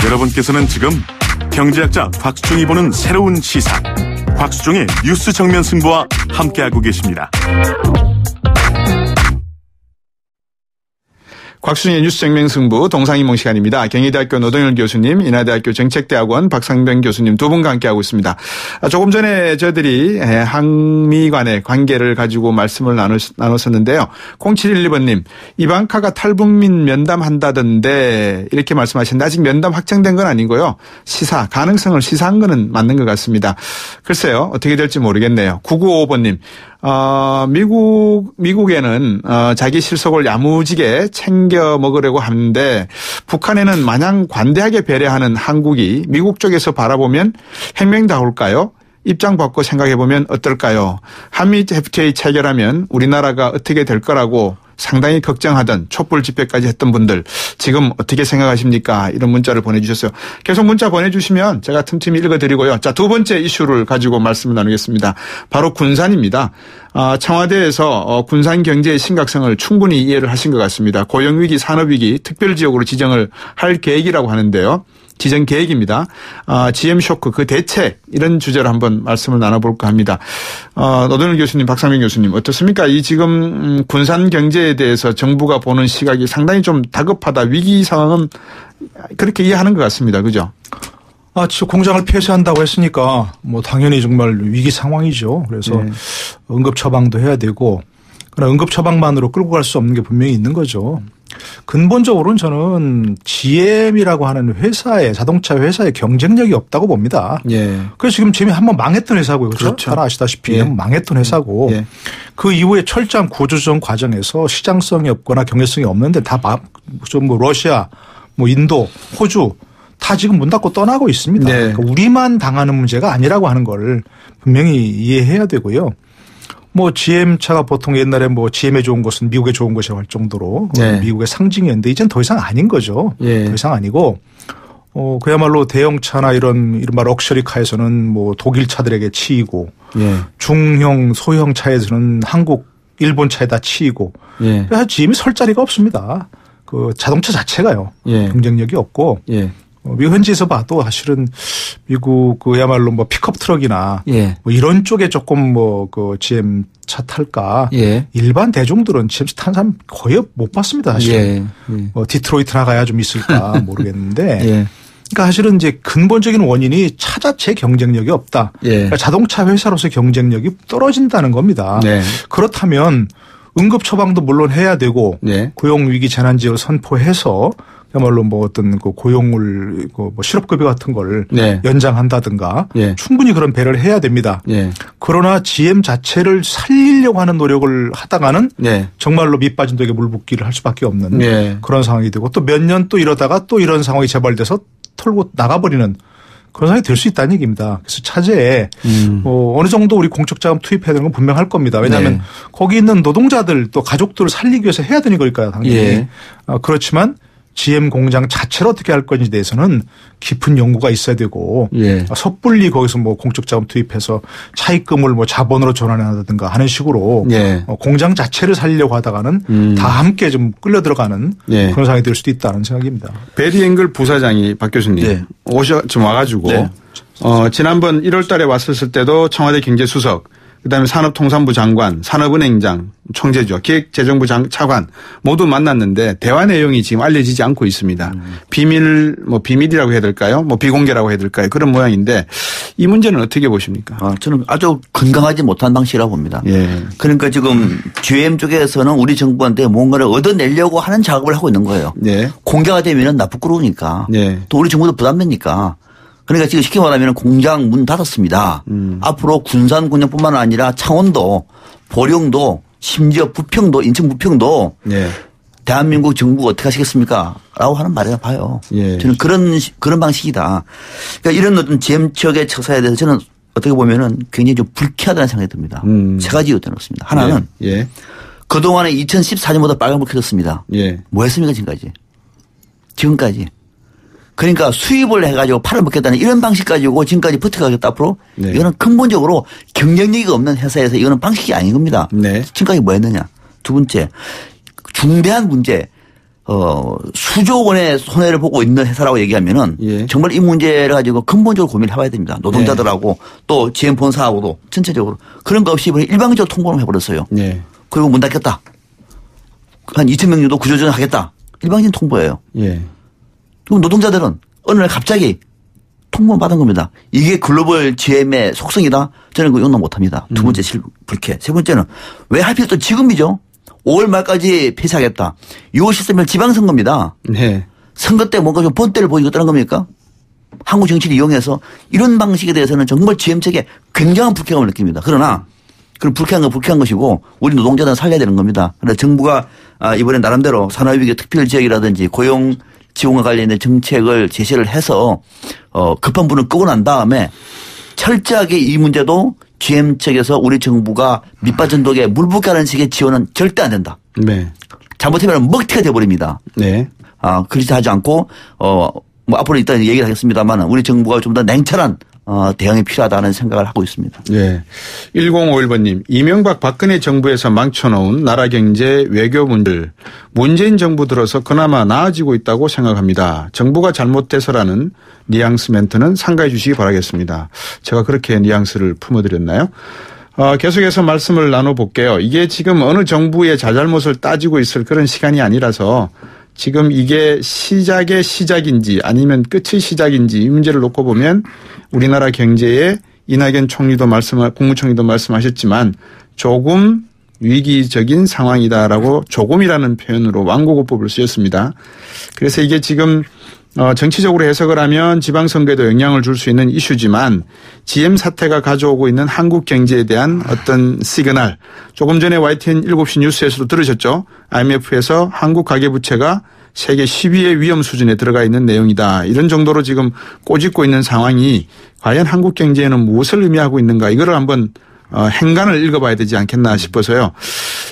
여러분께서는 지금 경제학자 곽수종이 보는 새로운 시사, 곽수종의 뉴스 정면 승부와 함께하고 계십니다. 곽수종의 뉴스 정면 승부 동상이몽 시간입니다. 경희대학교 노동열 교수님, 인하대학교 정책대학원 박상병 교수님 두 분과 함께하고 있습니다. 조금 전에 저희들이 한미 간의 관계를 가지고 말씀을 나눴었는데요. 0712번님, 이방카가 탈북민 면담한다던데 이렇게 말씀하셨는데 아직 면담 확정된 건 아니고요. 시사, 가능성을 시사한 거는 맞는 것 같습니다. 글쎄요, 어떻게 될지 모르겠네요. 9955번님, 미국에는 자기 실속을 야무지게 챙겨 먹으려고 하는데 북한에는 마냥 관대하게 배려하는 한국이 미국 쪽에서 바라보면 행명다울까요? 입장 바꿔 생각해보면 어떨까요? 한미 FTA 체결하면 우리나라가 어떻게 될 거라고 상당히 걱정하던 촛불 집회까지 했던 분들 지금 어떻게 생각하십니까? 이런 문자를 보내주셨어요. 계속 문자 보내주시면 제가 틈틈이 읽어드리고요. 자, 두 번째 이슈를 가지고 말씀을 나누겠습니다. 바로 군산입니다. 청와대에서 군산 경제의 심각성을 충분히 이해를 하신 것 같습니다. 고용위기, 산업위기, 특별지역으로 지정을 할 계획이라고 하는데요. 지정 계획입니다. GM 쇼크 그 대책 이런 주제로 한번 말씀을 나눠볼까 합니다. 노동열 교수님, 박상민 교수님 어떻습니까? 이 지금 군산 경제에 대해서 정부가 보는 시각이 상당히 좀 다급하다. 위기 상황은 그렇게 이해하는 것 같습니다. 그죠? 지금 공장을 폐쇄한다고 했으니까 뭐 당연히 정말 위기 상황이죠. 그래서 응급 처방도 해야 되고 그러나 응급 처방만으로 끌고 갈 수 없는 게 분명히 있는 거죠. 근본적으로는 저는 GM이라고 하는 회사의 자동차 회사의 경쟁력이 없다고 봅니다. 예. 그래서 지금 GM이 한번 망했던 회사고요. 그렇죠? 잘 아시다시피 예. 망했던 회사고 그 이후에 철저한 구조조정 과정에서 시장성이 없거나 경제성이 없는데 다 뭐 러시아, 뭐 인도, 호주 다 지금 문 닫고 떠나고 있습니다. 네. 그러니까 우리만 당하는 문제가 아니라고 하는 걸 분명히 이해해야 되고요. 뭐 GM차가 보통 옛날에 뭐 GM에 좋은 것은 미국에 좋은 것이라고 할 정도로 미국의 상징이었는데 이제는 더 이상 아닌 거죠. 더 이상 아니고 그야말로 대형차나 이런 이른바 럭셔리 카에서는 뭐 독일 차들에게 치이고 중형 소형 차에서는 한국 일본 차에다 치이고 그래서 GM이 설 자리가 없습니다. 그 자동차 자체가요. 경쟁력이 없고 미국 현지에서 봐도 사실은 미국 그야말로 뭐 픽업 트럭이나 뭐 이런 쪽에 조금 뭐 그 GM 차 탈까 일반 대중들은 GM 차 탄 사람 거의 못 봤습니다. 사실 디트로이트나 가야 좀 있을까 모르겠는데 그러니까 사실은 이제 근본적인 원인이 차 자체 경쟁력이 없다. 그러니까 자동차 회사로서의 경쟁력이 떨어진다는 겁니다. 그렇다면 응급 처방도 물론 해야 되고 고용위기 재난지역을 선포해서 그야말로 뭐 어떤 그 고용을 뭐 실업급여 같은 걸 연장한다든가 충분히 그런 배려를 해야 됩니다. 그러나 GM 자체를 살리려고 하는 노력을 하다가는 정말로 밑 빠진 독에 물 붓기를 할 수밖에 없는 그런 상황이 되고 또 몇 년 또 이러다가 또 이런 상황이 재발돼서 털고 나가버리는 그런 상황이 될 수 있다는 얘기입니다. 그래서 차제에 어느 정도 우리 공적 자금 투입해야 되는 건 분명할 겁니다. 왜냐하면 거기 있는 노동자들 또 가족들을 살리기 위해서 해야 되는 거니까요. 당연히. 그렇지만 GM 공장 자체를 어떻게 할 건지에 대해서는 깊은 연구가 있어야 되고 섣불리 거기서 뭐 공적 자금 투입해서 차입금을 뭐 자본으로 전환한다든가 하는 식으로 공장 자체를 살리려고 하다가는 다 함께 좀 끌려 들어가는 그런 상황이 될 수도 있다는 생각입니다. 베리앵글 부사장이 박 교수님 좀 와가지고 지난번 1월 달에 왔었을 때도 청와대 경제수석 그다음에 산업통상부 장관, 산업은행장, 총재죠. 기획재정부 차관 모두 만났는데 대화 내용이 지금 알려지지 않고 있습니다. 비밀이라고 해야 될까요? 뭐 비공개라고 해야 될까요? 그런 모양인데 이 문제는 어떻게 보십니까? 저는 아주 건강하지 못한 방식이라고 봅니다. 그러니까 지금 GM 쪽에서는 우리 정부한테 뭔가를 얻어내려고 하는 작업을 하고 있는 거예요. 공개가 되면 나쁘꾸러우니까 또 우리 정부도 부담되니까. 그러니까 지금 쉽게 말하면 공장 문 닫았습니다. 앞으로 군산 군역뿐만 아니라 창원도, 보령도, 심지어 부평도, 인천 부평도 대한민국 정부가 어떻게 하시겠습니까? 라고 하는 말이라 봐요. 저는 그런 방식이다. 그러니까 이런 어떤 GM 측의 처사에 대해서 저는 어떻게 보면은 굉장히 좀 불쾌하다는 생각이 듭니다. 세 가지 이유가 있습니다. 하나는 그동안에 2014년보다 빨간불 켜졌습니다. 뭐 했습니까 지금까지. 그러니까 수입을 해가지고 팔아먹겠다는 이런 방식 가지고 지금까지 버텨가겠다 앞으로 이거는 근본적으로 경쟁력이 없는 회사에서 이거는 방식이 아닌 겁니다. 지금까지 뭐 했느냐. 두 번째 중대한 문제 수조 원의 손해를 보고 있는 회사라고 얘기하면은 예. 정말 이 문제를 가지고 근본적으로 고민을 해봐야 됩니다. 노동자들하고 예. 또 GM 본사하고도 전체적으로 그런 거 없이 일방적으로 통보를 해버렸어요. 예. 그리고 문 닫겠다. 한 2,000명 정도 구조조정 하겠다. 일방적인 통보예요. 예. 그럼 노동자들은 어느 날 갑자기 통보를 받은 겁니다. 이게 글로벌 GM의 속성이다. 저는 그거 용납 못합니다. 두 번째 불쾌. 세 번째는 왜 하필 또 지금이죠. 5월 말까지 폐쇄하겠다. 6월 13일 지방선거입니다. 네. 선거 때 뭔가 좀 본때를 보이겠다는 겁니까? 한국 정치를 이용해서 이런 방식에 대해서는 정말 GM 측에 굉장한 불쾌감을 느낍니다. 그러나 그런 불쾌한 건 불쾌한 것이고 우리 노동자들은 살려야 되는 겁니다. 그래서 정부가 이번에 나름대로 산업위기 특별지역이라든지 고용 지원과 관련된 정책을 제시를 해서 급한 불을 끄고 난 다음에 철저하게 이 문제도 GM 측에서 우리 정부가 밑받침독에 물 붓게 하는 식의 지원은 절대 안 된다. 네. 잘못하면 먹튀가 돼버립니다. 네. 그렇지 하지 않고 뭐 앞으로 일단 얘기를 하겠습니다만 우리 정부가 좀 더 냉철한 대응이 필요하다는 생각을 하고 있습니다. 네. 1051번님. 이명박 박근혜 정부에서 망쳐놓은 나라 경제 외교 문제를 문재인 정부 들어서 그나마 나아지고 있다고 생각합니다. 정부가 잘못돼서라는 뉘앙스 멘트는 삼가해 주시기 바라겠습니다. 제가 그렇게 뉘앙스를 품어드렸나요? 계속해서 말씀을 나눠볼게요. 이게 지금 어느 정부의 잘잘못을 따지고 있을 그런 시간이 아니라서 지금 이게 시작의 시작인지 아니면 끝의 시작인지 이 문제를 놓고 보면 우리나라 경제에 이낙연 총리도 국무총리도 말씀하셨지만 조금 위기적인 상황이다라고 조금이라는 표현으로 완곡어법을 쓰였습니다. 그래서 이게 지금 정치적으로 해석을 하면 지방선거에도 영향을 줄 수 있는 이슈지만 GM 사태가 가져오고 있는 한국 경제에 대한 어떤 시그널. 조금 전에 YTN 7시 뉴스에서도 들으셨죠. IMF에서 한국 가계부채가 세계 10위의 위험 수준에 들어가 있는 내용이다. 이런 정도로 지금 꼬집고 있는 상황이 과연 한국 경제에는 무엇을 의미하고 있는가. 이거를 한번 행간을 읽어봐야 되지 않겠나 싶어서요.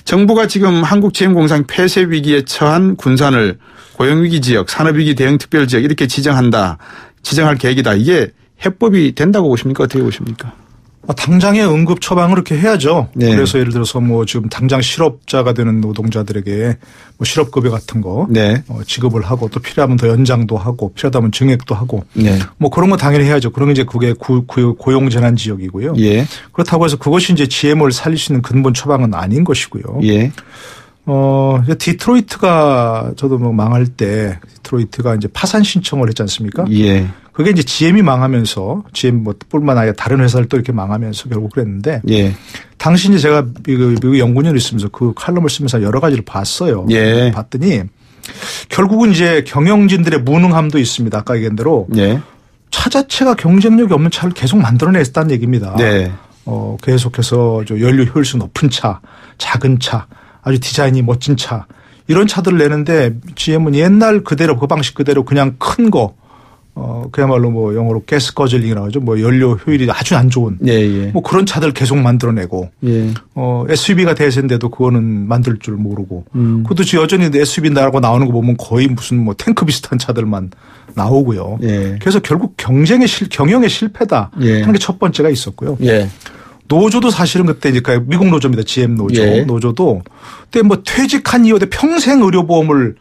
정부가 지금 한국 GM공장 폐쇄 위기에 처한 군산을 고용위기 지역, 산업위기 대응 특별지역 이렇게 지정할 계획이다. 이게 해법이 된다고 보십니까? 어떻게 보십니까? 당장의 응급 처방을 이렇게 해야죠. 네. 그래서 예를 들어서 뭐 지금 당장 실업자가 되는 노동자들에게 뭐 실업급여 같은 거 네. 지급을 하고 또 필요하면 더 연장도 하고 필요하다면 증액도 하고 네. 뭐 그런 거 당연히 해야죠. 그러면 이제 그게 고용재난 지역이고요. 예. 그렇다고 해서 그것이 이제 GM을 살릴 수 있는 근본 처방은 아닌 것이고요. 예. 디트로이트가 저도 뭐 망할 때 디트로이트가 이제 파산 신청을 했지 않습니까? 예. 그게 이제 GM이 망하면서 GM 뭐 뿐만 아니라 다른 회사를 또 이렇게 망하면서 결국 그랬는데. 예. 당시 이제 제가 미국 연구원으로 있으면서 그 칼럼을 쓰면서 여러 가지를 봤어요. 예. 봤더니 결국은 이제 경영진들의 무능함도 있습니다. 아까 얘기한 대로. 예. 차 자체가 경쟁력이 없는 차를 계속 만들어냈다는 얘기입니다. 네. 계속해서 연료 효율성 높은 차, 작은 차. 아주 디자인이 멋진 차 이런 차들을 내는데 GM은 옛날 그대로 그 방식 그대로 그냥 큰 거 그야말로 뭐 영어로 가스 거즐링이라고 하죠. 뭐 연료 효율이 아주 안 좋은 예. 뭐 그런 차들 계속 만들어내고 예. SUV가 대세인데도 그거는 만들 줄 모르고 그것도 여전히 SUV라고 나오는 거 보면 거의 무슨 뭐 탱크 비슷한 차들만 나오고요. 예. 그래서 결국 경영의 실패다 하는 게 첫 번째가 있었고요. 예. 노조도 사실은 그때 이제 미국 노조입니다. GM 노조. 예. 노조도 그때 뭐 퇴직한 이후에 평생 의료보험을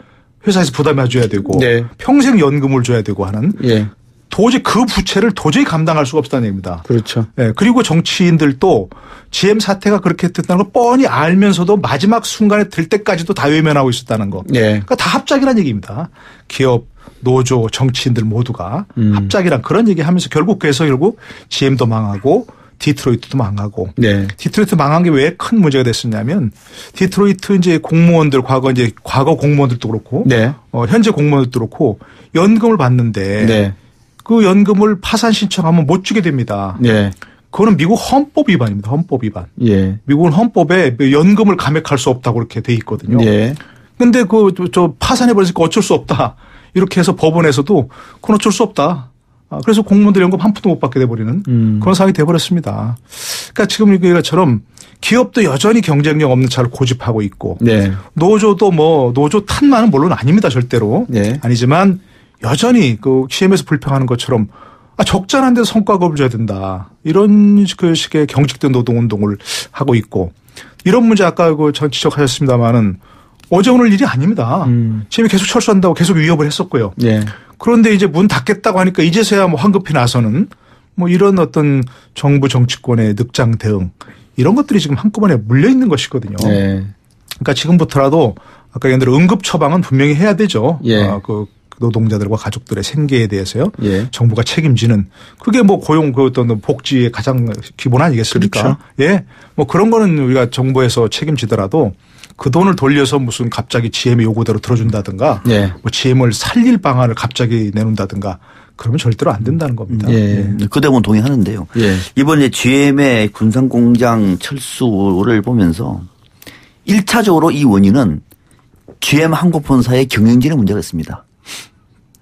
회사에서 부담해 줘야 되고 네. 평생 연금을 줘야 되고 하는 예. 도저히 그 부채를 도저히 감당할 수가 없다는 얘기입니다. 그렇죠. 네. 그리고 정치인들도 GM 사태가 그렇게 됐다는 걸 뻔히 알면서도 마지막 순간에 들 때까지도 다 외면하고 있었다는 거. 예. 그러니까 다 합작이라는 얘기입니다. 기업, 노조, 정치인들 모두가 합작이란 그런 얘기하면서 결국 GM도 망하고 디트로이트도 망하고. 네. 디트로이트 망한 게 왜 큰 문제가 됐었냐면 디트로이트 이제 공무원들 과거 공무원들도 그렇고 네. 현재 공무원들도 그렇고 연금을 받는데 네. 그 연금을 파산 신청하면 못 주게 됩니다. 네. 그거는 미국 헌법 위반입니다. 헌법 위반. 예. 미국은 헌법에 연금을 감액할 수 없다고 그렇게 돼 있거든요. 그런데 예. 저 파산해버리니까 어쩔 수 없다. 이렇게 해서 법원에서도 그건 어쩔 수 없다. 그래서 공무원들 연금 한 푼도 못 받게 돼버리는 그런 상황이 돼버렸습니다. 그러니까 지금 이것처럼 기업도 여전히 경쟁력 없는 차를 고집하고 있고 네. 노조도 노조 탄만은 물론 아닙니다. 절대로. 네. 아니지만 여전히 그 GM에서 불평하는 것처럼 적절한 데서 성과급을 줘야 된다. 이런 그 식의 경직된 노동운동을 하고 있고 이런 문제 아까 전 지적하셨습니다마는 어제 오늘 일이 아닙니다. GM이 계속 철수한다고 계속 위협을 했었고요. 예. 그런데 이제 문 닫겠다고 하니까 이제서야 뭐 황급히 나서는 뭐 이런 어떤 정부 정치권의 늑장 대응 이런 것들이 지금 한꺼번에 물려 있는 것이거든요. 예. 그러니까 지금부터라도 아까 얘기한 대로 응급 처방은 분명히 해야 되죠. 예. 그 노동자들과 가족들의 생계에 대해서요. 예. 정부가 책임지는 그게 뭐 고용 그 어떤 복지의 가장 기본 아니겠습니까? 그렇죠. 예. 뭐 그런 거는 우리가 정부에서 책임지더라도 그 돈을 돌려서 무슨 갑자기 GM의 요구대로 들어준다든가 예. 뭐 GM을 살릴 방안을 갑자기 내놓는다든가 그러면 절대로 안 된다는 겁니다. 예. 그 대목은 동의하는데요. 예. 이번에 GM의 군산공장 철수를 보면서 1차적으로 이 원인은 GM 한국 본사의 경영진의 문제가 있습니다.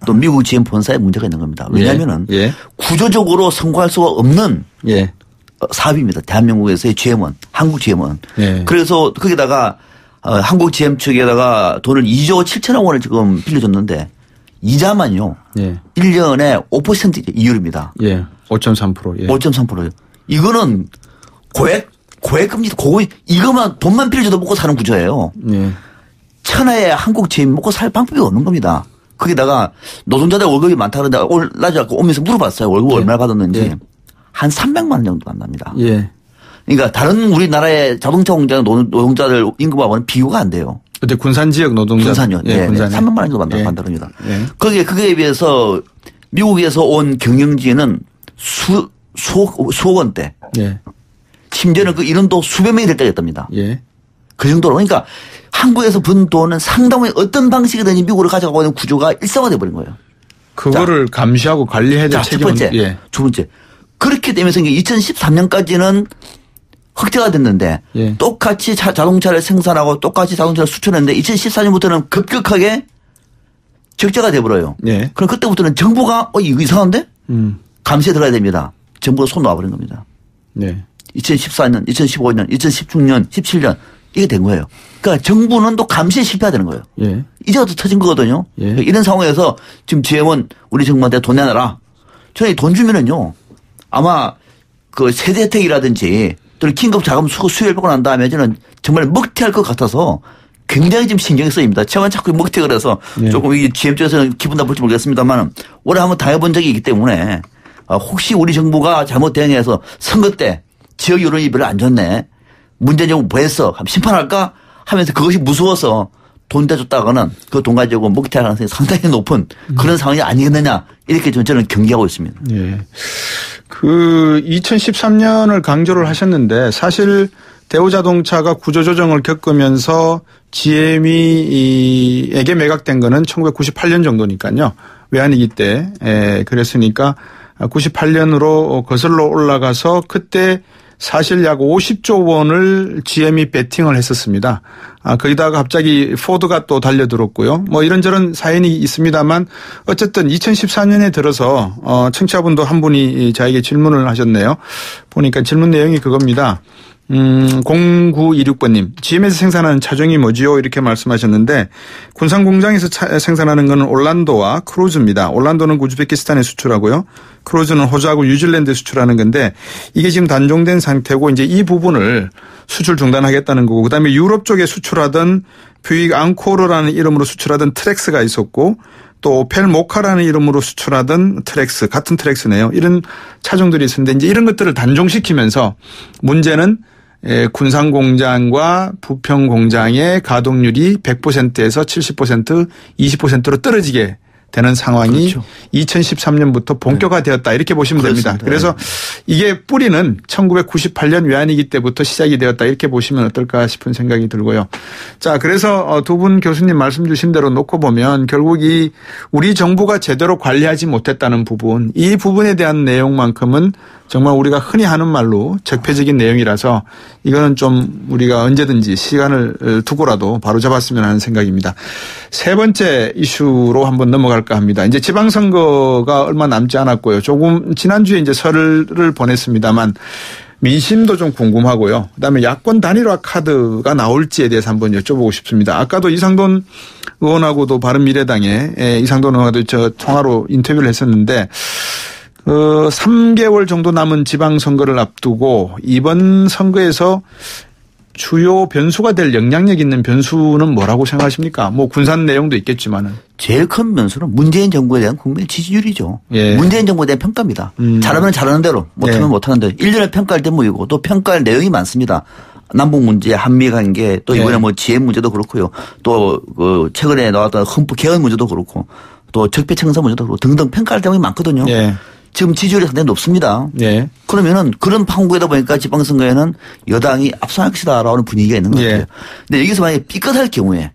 또 미국 GM 본사에 문제가 있는 겁니다. 왜냐하면은 예. 구조적으로 성공할 수가 없는 예. 사업입니다. 대한민국에서의 GM은 한국 GM은. 예. 그래서 거기다가 한국 GM 측에다가 돈을 2조 7천억 원을 지금 빌려줬는데 이자만요. 예. 1년에 5% 이율입니다. 예. 5.3%. 예. 5.3%요. 이거는 고액금리도 이거만 돈만 빌려줘도 먹고 사는 구조예요. 예. 천하에 한국 GM 먹고 살 방법이 없는 겁니다. 거기다가 노동자들 월급이 많다 그러는데 나중에 오면서 물어봤어요. 월급 얼마나 받았는지. 예. 한 300만 원 정도 받답니다. 예. 그러니까 다른 우리나라의 자동차 공장 노동자들 임금하고는 비교가 안 돼요. 그때 군산 지역 노동자. 군산요. 네. 300만 원 정도 받답니다. 예. 그게 비해서 미국에서 온 경영진은 수억 원대. 예. 심지어는 그 인원도 수백 명이 될 때가 있답니다. 예. 그 정도로. 그러니까 한국에서 번 돈은 상당히 어떤 방식이든지 미국으로 가져가고 있는 구조가 일상화돼 버린 거예요. 그거를 감시하고 관리해야 될 책임은. 첫 번째. 예. 두 번째. 그렇게 되면서 2013년까지는 흑자가 됐는데 예. 똑같이 자동차를 생산하고 똑같이 자동차를 수출했는데 2014년부터는 급격하게 적자가 돼버려요. 예. 그럼 그때부터는 정부가 이거 이상한데? 감시에 들어가야 됩니다. 정부가 손 놔버린 겁니다. 네. 2014년, 2015년, 2016년, 17년 이게 된 거예요. 그러니까 정부는 또 감시에 실패해야 되는 거예요. 예. 이제부터 터진 거거든요. 예. 이런 상황에서 지금 GM은 우리 정부한테 돈 내놔라. 저는 돈 주면은요 아마 그 세대 혜택이라든지 또 긴급 자금 수혜를 받고 난 다음에 저는 정말 먹튀할 것 같아서 굉장히 지금 신경이 쓰입니다. 제가 자꾸 먹튀를 해서 예. 조금 이 GM 쪽에서는 기분 나쁠지 모르겠습니다만 올해 한번 당해본 적이 있기 때문에 혹시 우리 정부가 잘못 대응해서 선거 때 지역 여론이 별로 안 좋네. 문재인 뭐 했어? 심판할까? 하면서 그것이 무서워서 돈 대줬다가는 그 돈 가지고 먹튀할 가능성이 상당히 높은 그런 상황이 아니겠느냐. 이렇게 저는 경계하고 있습니다. 예. 그 2013년을 강조를 하셨는데 사실 대우자동차가 구조조정을 겪으면서 GM에게 매각된 거는 1998년 정도니까요. 외환위기 때. 그랬으니까 98년으로 거슬러 올라가서 그때 사실 약 50조 원을 GM이 베팅을 했었습니다. 거기다가 갑자기 포드가 또 달려들었고요. 뭐 이런저런 사연이 있습니다만 어쨌든 2014년에 들어서 청취자분도 한 분이 저에게 질문을 하셨네요. 보니까 질문 내용이 그겁니다. 0926번님, GM에서 생산하는 차종이 뭐지요? 이렇게 말씀하셨는데 군산 공장에서 생산하는 것은 올란도와 크루즈입니다. 올란도는 우즈베키스탄에 수출하고요. 크루즈는 호주하고 뉴질랜드에 수출하는 건데 이게 지금 단종된 상태고 이제 이 부분을 수출 중단하겠다는 거고 그다음에 유럽 쪽에 수출하던 뷰익 앙코르라는 이름으로 수출하던 트렉스가 있었고 또 오펠 모카라는 이름으로 수출하던 트렉스, 같은 트렉스네요. 이런 차종들이 있었는데 이제 이런 것들을 단종시키면서 문제는 군산 공장과 부평 공장의 가동률이 100%에서 70%, 20%로 떨어지게 되는 상황이 그렇죠. 2013년부터 본격화되었다 이렇게 보시면 그렇습니다. 됩니다. 그래서 이게 뿌리는 1998년 외환위기 때부터 시작이 되었다 이렇게 보시면 어떨까 싶은 생각이 들고요. 자, 그래서 두 분 교수님 말씀 주신 대로 놓고 보면 결국 이 우리 정부가 제대로 관리하지 못했다는 부분, 이 부분에 대한 내용만큼은 정말 우리가 흔히 하는 말로 적폐적인 내용이라서 이거는 좀 우리가 언제든지 시간을 두고라도 바로잡았으면 하는 생각입니다. 세 번째 이슈로 한번 넘어갈까 합니다. 이제 지방선거가 얼마 남지 않았고요. 조금 지난주에 이제 설을 보냈습니다만 민심도 좀 궁금하고요. 그다음에 야권 단일화 카드가 나올지에 대해서 한번 여쭤보고 싶습니다. 아까도 이상돈 의원하고도 바른미래당에 이상돈 의원하고도 저 통화로 인터뷰를 했었는데 3개월 정도 남은 지방선거를 앞두고 이번 선거에서 주요 변수가 될 영향력 있는 변수는 뭐라고 생각하십니까? 뭐 군산 내용도 있겠지만은. 제일 큰 변수는 문재인 정부에 대한 국민의 지지율이죠. 예. 문재인 정부에 대한 평가입니다. 잘하면 잘하는 대로, 못하면 못하는 대로. 1년에 평가할 때 모이고 또 평가할 내용이 많습니다. 남북 문제, 한미 관계, 또 이번에 뭐 GM 문제도 그렇고요. 또 그 최근에 나왔던 헌법 개헌 문제도 그렇고 또 적폐청산 문제도 그렇고 등등 평가할 내용이 많거든요. 예. 지금 지지율이 상당히 높습니다. 예. 그러면은 그런 판국에다 보니까 지방선거에는 여당이 앞서갈 것이다라는 분위기가 있는 것 같아요. 예. 근데 여기서 만약에 삐끗할 경우에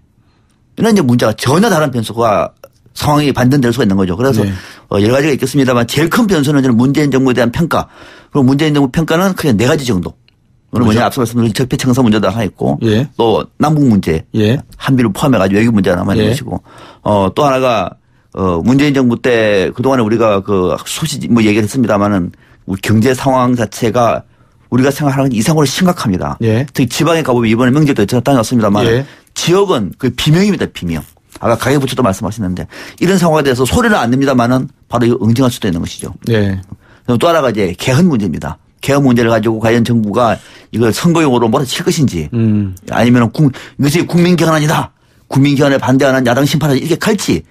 이런 이제 문제가 전혀 다른 변수가 상황이 반전될 수가 있는 거죠. 그래서 여러 가지가 있겠습니다만 제일 큰 변수는 저는 문재인 정부에 대한 평가. 그리고 문재인 정부 평가는 그냥 4가지 정도. 그건 뭐냐 앞서 말씀드린 적폐청산 문제도 하나 있고 예. 또 남북 문제 예. 한미를 포함해가지고 외교 문제 하나 있는 것이고 또 하나가 문재인 정부 때 그동안에 우리가 그 소식 뭐 얘기를 했습니다마는 우리 경제 상황 자체가 우리가 생각하는 이상으로 심각합니다. 예. 특히 지방에 가보면 이번에 명절도 다녀왔습니다만 예. 지역은 그 비명입니다. 비명. 아까 가계부처도 말씀하셨는데 이런 상황에 대해서 소리는 안 냅니다마는 바로 응징할 수도 있는 것이죠. 예. 또 하나가 이제 개헌 문제입니다. 개헌 문제를 가지고 과연 정부가 이걸 선거용으로 몰아칠 것인지 아니면 이것이 국민 개헌안이다. 국민 개헌에 반대하는 야당 심판을 이렇게 갈지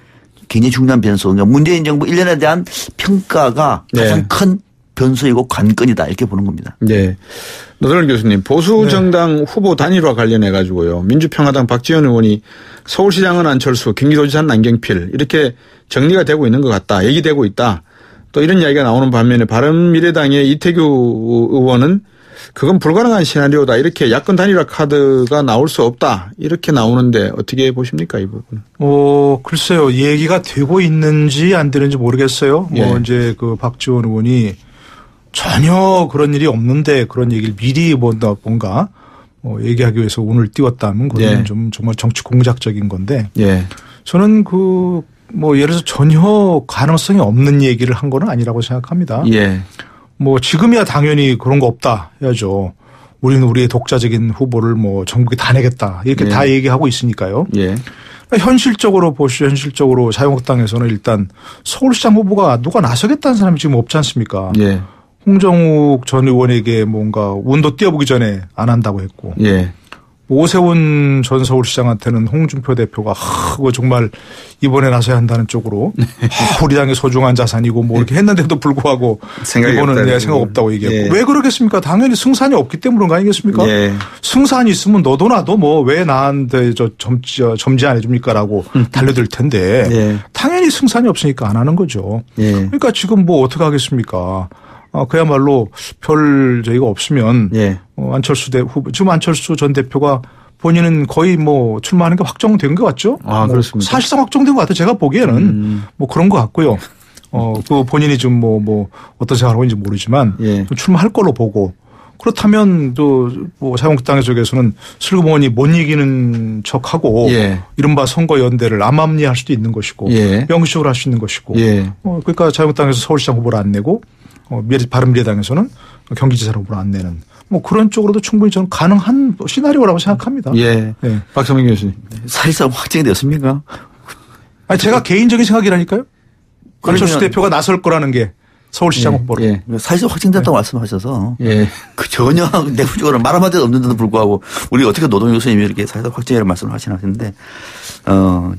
굉장히 중요한 변수. 그러니까 문재인 정부 1년에 대한 평가가 가장 네. 큰 변수이고 관건이다 이렇게 보는 겁니다. 네. 노덜 교수님 보수 정당 네. 후보 단일화 관련해 가지고요. 민주평화당 박지원 의원이 서울시장은 안철수, 경기도지사는 남경필 이렇게 정리가 되고 있는 것 같다. 얘기되고 있다. 또 이런 이야기가 나오는 반면에 바른미래당의 이태규 의원은 그건 불가능한 시나리오다. 이렇게 야권 단일화 카드가 나올 수 없다. 이렇게 나오는데 어떻게 보십니까 이 부분? 글쎄요. 얘기가 되고 있는지 안 되는지 모르겠어요. 예. 뭐 이제 그 박지원 의원이 전혀 그런 일이 없는데 그런 얘기를 미리 뭔가 얘기하기 위해서 오늘 띄웠다면 그건 예. 좀 정말 정치 공작적인 건데 예. 저는 예를 들어서 전혀 가능성이 없는 얘기를 한 거는 아니라고 생각합니다. 예. 지금이야 당연히 그런 거 없다 해야죠. 우리는 우리의 독자적인 후보를 전국에 다 내겠다. 이렇게 예. 다 얘기하고 있으니까요. 예. 그러니까 현실적으로 보시죠. 현실적으로 자유한국당에서는 일단 서울시장 후보가 누가 나서겠다는 사람이 지금 없지 않습니까? 예. 홍정욱 전 의원에게 뭔가 운도 띄워보기 전에 안 한다고 했고. 예. 오세훈 전 서울시장한테는 홍준표 대표가 그거 정말 이번에 나서야 한다는 쪽으로 우리 당의 소중한 자산이고 이렇게 했는데도 불구하고 이번은 내가 생각 없다고 얘기했고 예. 왜 그러겠습니까? 당연히 승산이 없기 때문에 그런 거 아니겠습니까? 예. 승산이 있으면 너도 나도 왜 나한테 점지 안 해줍니까라고 달려들 텐데 예. 당연히 승산이 없으니까 안 하는 거죠. 예. 그러니까 지금 어떻게 하겠습니까? 그야말로 별 저희가 없으면 예. 안철수 후보 지금 안철수 전 대표가 본인은 거의 출마하는 게 확정된 것 같죠? 그렇습니다. 사실상 확정된 것 같아요. 제가 보기에는 그런 것 같고요. 그 본인이 좀 어떤 생각을 하고 있는지 모르지만 예. 출마할 걸로 보고 그렇다면 또 자유한국당 쪽에서는 슬그머니 못 이기는 척하고 예. 이른바 선거연대를 암암리할 수도 있는 것이고 예. 명시적으로 할 수 있는 것이고 예. 그러니까 자유한국당에서 서울시장 후보를 안 내고 바른미래당에서는 경기지사 후보를 안 내는 그런 쪽으로도 충분히 저는 가능한 시나리오라고 생각합니다. 예. 네. 박성민 교수님. 사실상 확정이 됐습니까? 아니 제가 개인적인 생각이라니까요. 안철수 대표가 나설 거라는 게 서울시장 예. 후보로. 예. 사실상 확정됐다고 말씀하셔서 예. 전혀 내부적으로 말 한마디도 없는데도 불구하고 우리 어떻게 노동 교수님이 이렇게 사실상 확정이라고 말씀을 하시는데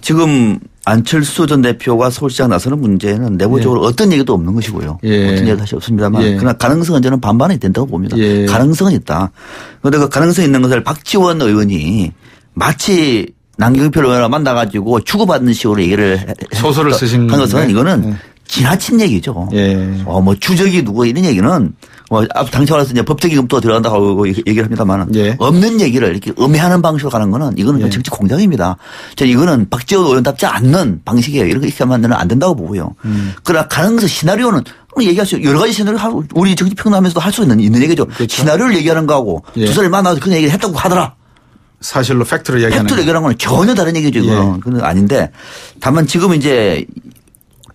지금 안철수 전 대표가 서울시장 나서는 문제는 내부적으로 예. 어떤 얘기도 없는 것이고요. 예. 어떤 얘기도 사실 없습니다만 예. 그러나 가능성은 저는 반반이 된다고 봅니다. 예. 가능성은 있다. 그런데 그 가능성이 있는 것을 박지원 의원이 마치 남경필 의원을 만나가지고 주고받는 식으로 얘기를 소설을 쓰신 한 것은 이거는 예. 지나친 얘기죠. 예. 주적이 누구 이런 얘기는 당첨하면서 이제 법적인 검토가 들어간다고 얘기를 합니다만 예. 없는 얘기를 이렇게 음해하는 방식으로 가는 거는 이거는 예. 정치 공작입니다. 저는 이거는 박지원 의원답지 않는 방식이에요. 이렇게 하면 안 된다고 보고요. 그러나 가능성 시나리오는 얘기할 수 여러 가지 시나리오 우리 정치 평론하면서도 할 수 있는 얘기죠. 그렇죠. 시나리오를 얘기하는 거하고 예. 두 사람이 만나서 그런 얘기를 했다고 하더라. 사실로 팩트를 얘기하는 건 전혀 다른 얘기죠. 이거는. 예. 그건 아닌데 다만 지금 이제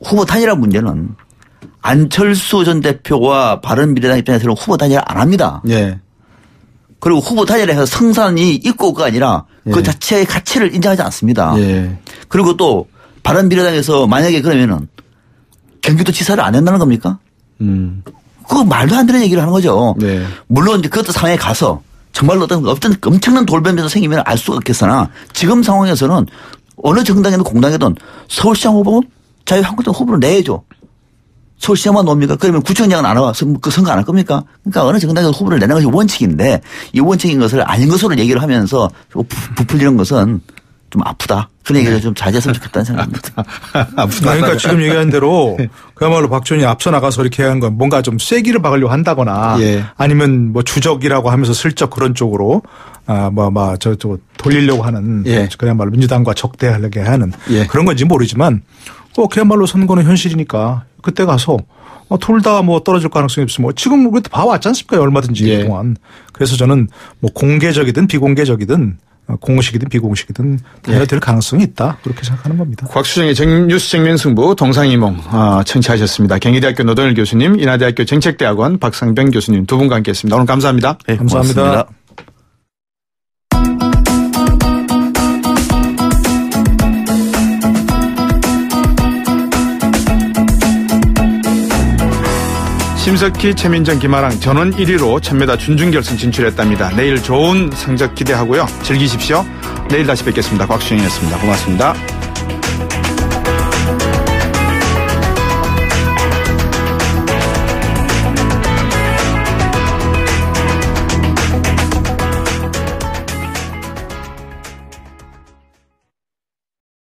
후보 단일화 문제는 안철수 전 대표와 바른미래당 입장에서는 후보 단일화 안 합니다. 예. 그리고 후보 단일화해서 성산이 있고가 아니라 예. 그 자체의 가치를 인정하지 않습니다. 예. 그리고 또 바른미래당에서 만약에 그러면은 경기도 지사를 안 한다는 겁니까? 그거 말도 안 되는 얘기를 하는 거죠. 예. 물론 이제 그것도 상황에 가서 정말로 어떤 엄청난 돌변에서 생기면 알 수가 없겠으나 지금 상황에서는 어느 정당이든 공당이든 서울시장 후보 자유한국당 후보를 내야죠. 서울시장만 놉니까? 그러면 구청장은 안 와. 그 선거 안 할 겁니까? 그러니까 어느 정당에서 후보를 내는 것이 원칙인데 이 원칙인 것을 아닌 것으로 얘기를 하면서 부풀리는 것은 좀 아프다. 그런 얘기를 좀 자제했으면 좋겠다는 생각입니다. 아프다. 그러니까 지금 얘기한 대로 그야말로 박지원이 앞서 나가서 이렇게 한 건 뭔가 좀 쐐기를 박으려고 한다거나 아니면 뭐 주적이라고 하면서 슬쩍 그런 쪽으로 저 돌리려고 하는 그야말로 민주당과 적대하려게 하는 그런 건지 모르지만 그야말로 선거는 현실이니까 그때 가서 둘 다 뭐 떨어질 가능성이 없으면 지금 우리 봐왔지 않습니까? 얼마든지 동안. 그래서 저는 뭐 공개적이든 비공개적이든 공식이든 비공식이든 해야 될 가능성이 있다. 그렇게 생각하는 겁니다. 곽수정의 뉴스 정면승부 동상이몽 청취하셨습니다. 경희대학교 노동일 교수님, 인하대학교 정책대학원 박상병 교수님 두 분과 함께했습니다. 오늘 감사합니다. 네, 감사합니다. 고맙습니다. 심석희, 최민정, 김아랑 전원 1위로 1000m 준중결승 진출했답니다. 내일 좋은 성적 기대하고요. 즐기십시오. 내일 다시 뵙겠습니다. 곽수영이었습니다. 고맙습니다.